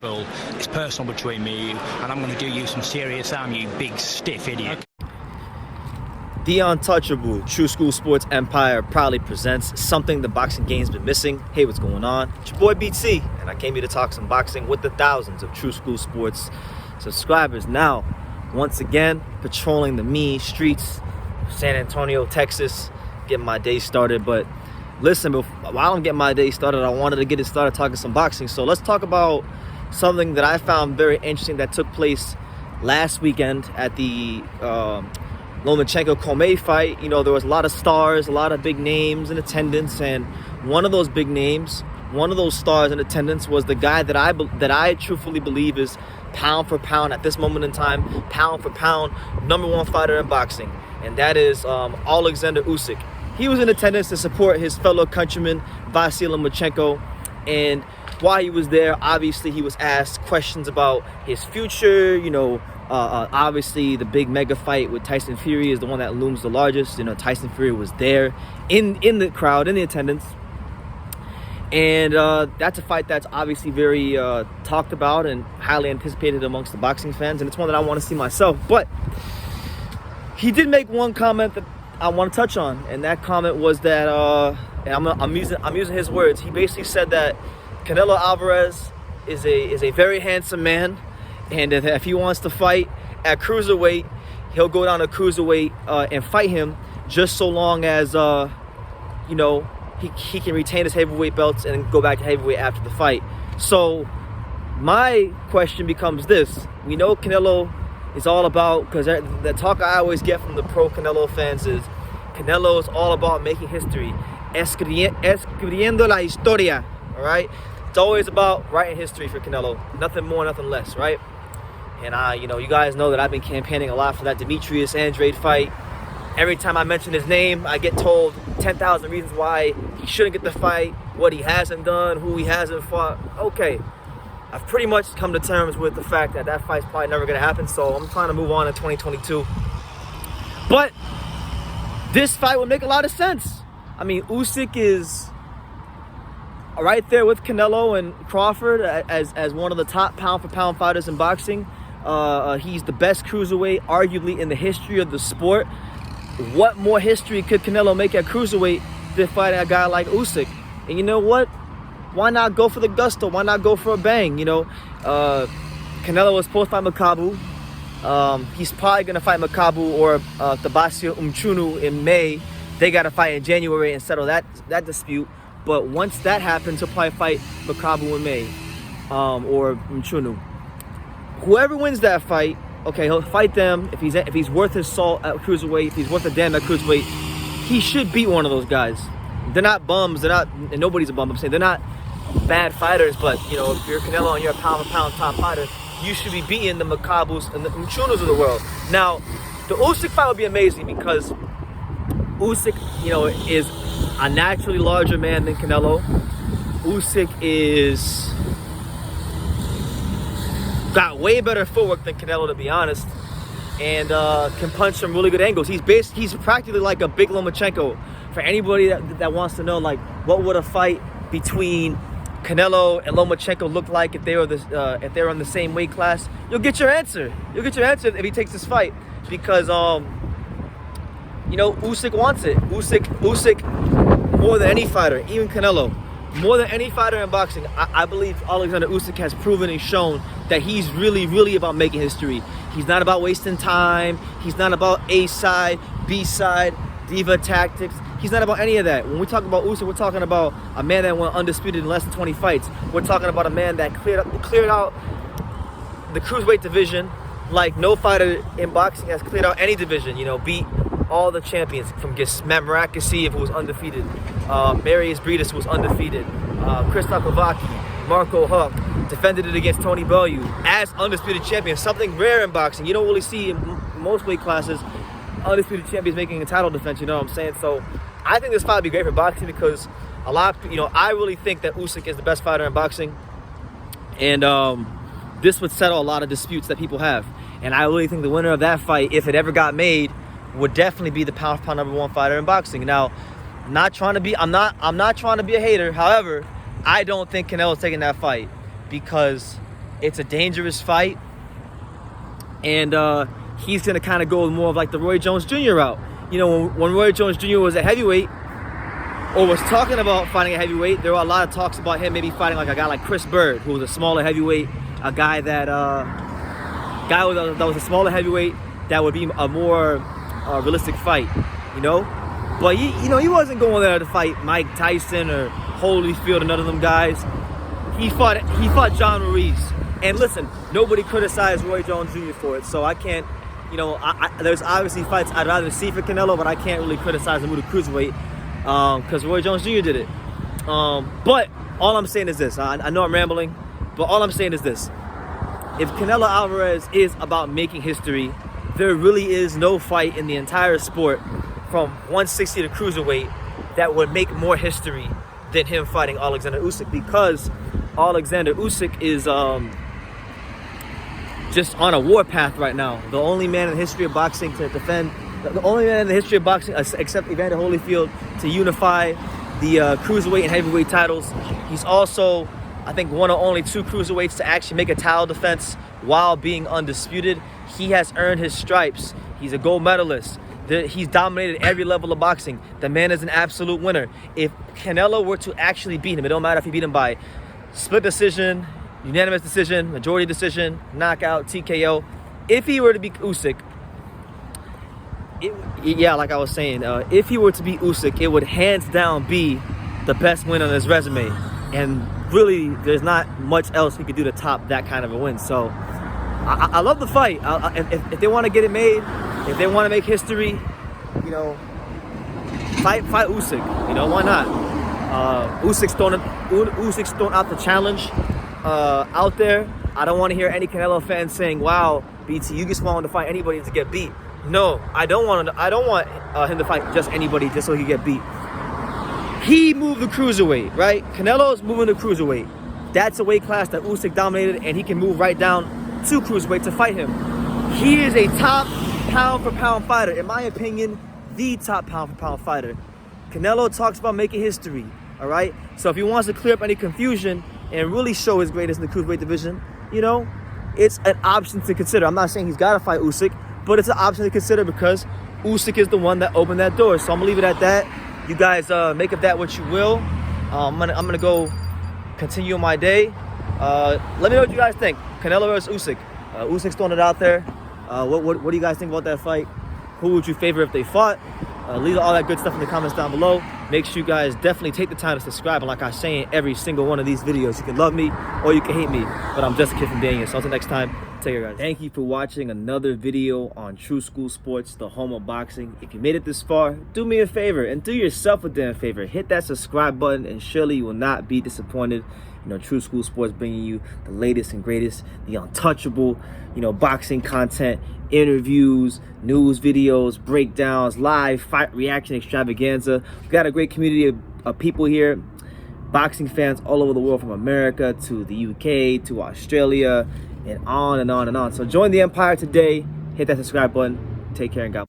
It's personal between me and you, and I'm going to do you some serious harm, you big stiff idiot. The untouchable True School Sports Empire proudly presents something the boxing game's been missing. Hey, what's going on? It's your boy BT, and I came here to talk some boxing with the thousands of True School Sports subscribers. Now, once again, patrolling the mean streets of San Antonio, Texas, getting my day started. But listen, while I'm getting my day started, I wanted to get it started talking some boxing. So let's talk about something that I found very interesting that took place last weekend at the Lomachenko-Cormier fight. You know, there was a lot of stars, a lot of big names in attendance, and one of those big names, one of those stars in attendance was the guy that I truthfully believe is pound for pound at this moment in time, pound for pound, #1 fighter in boxing, and that is Oleksandr Usyk. He was in attendance to support his fellow countryman Vasily Lomachenko, and while he was there, obviously he was asked questions about his future. You know, obviously the big mega fight with Tyson Fury is the one that looms the largest. You know, Tyson Fury was there in the crowd, in the attendance, and that's a fight that's obviously very talked about and highly anticipated amongst the boxing fans, and it's one that I want to see myself. But he did make one comment that I want to touch on, and that comment was that, and I'm using his words. He basically said that Canelo Alvarez is a very handsome man, and if he wants to fight at cruiserweight, he'll go down to cruiserweight and fight him, just so long as you know, he can retain his heavyweight belts and go back to heavyweight after the fight. So my question becomes this: we know Canelo is all about, because the talk I always get from the pro Canelo fans is Canelo is all about making history, escribiendo la historia. All right. It's always about writing history for Canelo. Nothing more, nothing less, right? And you know, you guys know that I've been campaigning a lot for that Demetrius Andrade fight. Every time I mention his name, I get told 10,000 reasons why he shouldn't get the fight, what he hasn't done, who he hasn't fought. Okay, I've pretty much come to terms with the fact that that fight's probably never going to happen, so I'm trying to move on in 2022. But this fight would make a lot of sense. I mean, Usyk is right there with Canelo and Crawford as one of the top pound-for-pound fighters in boxing. He's the best cruiserweight, arguably, in the history of the sport. What more history could Canelo make at cruiserweight than fighting a guy like Usyk? And you know what? Why not go for the gusto? Why not go for a bang? You know, Canelo was supposed to fight Makabu. He's probably going to fight Makabu or Tabasio Umchunu in May. They got to fight in January and settle that dispute. But once that happens, he'll probably fight Makabu in May or Mchunu. Whoever wins that fight, okay, he'll fight them. If he's worth his salt at cruiserweight, if he's worth a damn at cruiserweight, he should beat one of those guys. They're not bums. They're not, and nobody's a bum. I'm saying they're not bad fighters. But you know, if you're Canelo and you're a pound-for-pound top fighter, you should be beating the Makabus and the Mchunus of the world. Now, the Usyk fight would be amazing because Usyk, you know, is a naturally larger man than Canelo. Usyk is got way better footwork than Canelo, to be honest, and can punch from really good angles. He's practically like a big Lomachenko. For anybody that wants to know, like, what would a fight between Canelo and Lomachenko look like if they were in the same weight class, you'll get your answer. You'll get your answer if he takes this fight, because you know, Usyk wants it. Usyk, more than any fighter, even Canelo, more than any fighter in boxing, I believe Oleksandr Usyk has proven and shown that he's really, really about making history. He's not about wasting time. He's not about A side, B side, diva tactics. He's not about any of that. When we talk about Usyk, we're talking about a man that went undisputed in less than 20 fights. We're talking about a man that cleared out the cruiserweight division like no fighter in boxing has cleared out any division. You know, beat all the champions from Matt Maracasi, who was undefeated, Marius Briedis, who was undefeated, Krzysztof Kowalski, Marco Huck, defended it against Tony Bellew as undisputed champion, something rare in boxing. You don't really see in most weight classes undisputed champions making a title defense, you know what I'm saying? So I think this fight would be great for boxing because a lot of, you know, I really think that Usyk is the best fighter in boxing, and this would settle a lot of disputes that people have. And I really think the winner of that fight, if it ever got made, would definitely be the pound-for-pound #1 fighter in boxing. Now, I'm not trying to be a hater. However, I don't think Canelo's taking that fight because It's a dangerous fight. And he's going to kind of go more of like the Roy Jones Jr. route. You know, when Roy Jones Jr. was a heavyweight, or was talking about fighting a heavyweight, there were a lot of talks about him maybe fighting like a guy like Chris Bird, who was a smaller heavyweight, a guy that was a smaller heavyweight that would be a more realistic fight, you know. But he wasn't going there to fight Mike Tyson or Holyfield and none of them guys. He fought John Ruiz. And listen, nobody criticized Roy Jones Jr. for it, so I can't. You know, there's obviously fights I'd rather see for Canelo, but I can't really criticize him with a cruiserweight. Because Roy Jones Jr. did it. But all I'm saying is this. I know I'm rambling, but all I'm saying is this. If Canelo Alvarez is about making history, there really is no fight in the entire sport from 160 to cruiserweight that would make more history than him fighting Oleksandr Usyk, because Oleksandr Usyk is just on a warpath right now. The only man in the history of boxing to defend, the only man in the history of boxing, except Evander Holyfield, to unify the cruiserweight and heavyweight titles. He's also, I think, one of only 2 cruiserweights to actually make a title defense while being undisputed. He has earned his stripes. He's a gold medalist. He's dominated every level of boxing. The man is an absolute winner. If Canelo were to actually beat him, it don't matter if he beat him by split decision, unanimous decision, majority decision, knockout, TKO. If he were to beat Usyk, like I was saying, if he were to beat Usyk, it would hands down be the best win on his resume. And really, there's not much else he could do to top that kind of a win. So I love the fight. If they want to get it made, if they want to make history, you know, fight Usyk. You know, why not? Usyk's throwing out the challenge out there. I don't want to hear any Canelo fans saying, "Wow, BT, you just want to fight anybody to get beat." No, I don't want him to fight just anybody just so he get beat. He moved the cruiserweight, right? Canelo's moving the cruiserweight. That's a weight class that Usyk dominated, and he can move right down to cruiserweight to fight him. He is a top pound-for-pound fighter. In my opinion, the top pound-for-pound fighter. Canelo talks about making history, all right? So if he wants to clear up any confusion and really show his greatness in the cruiserweight division, you know, it's an option to consider. I'm not saying he's got to fight Usyk, but it's an option to consider because Usyk is the one that opened that door. So I'm going to leave it at that. You guys make of that what you will. I'm gonna go continue my day. Let me know what you guys think. Canelo versus Usyk. Usyk's throwing it out there. What do you guys think about that fight? Who would you favor if they fought? Leave all that good stuff in the comments down below. Make sure you guys definitely take the time to subscribe. And like I say in every single one of these videos, you can love me or you can hate me, but I'm just a kid from Daniel. So until next time, take care, guys. Thank you for watching another video on True School Sports, the home of boxing. If you made it this far, do me a favor and do yourself a damn favor. Hit that subscribe button and surely you will not be disappointed. You know, True School Sports bringing you the latest and greatest, the untouchable, you know, boxing content, interviews, news videos, breakdowns, live fight reaction extravaganza. We've got a great community of people here, boxing fans all over the world, from America to the UK to Australia and on and on and on. So join the empire today. Hit that subscribe button. Take care and God bless.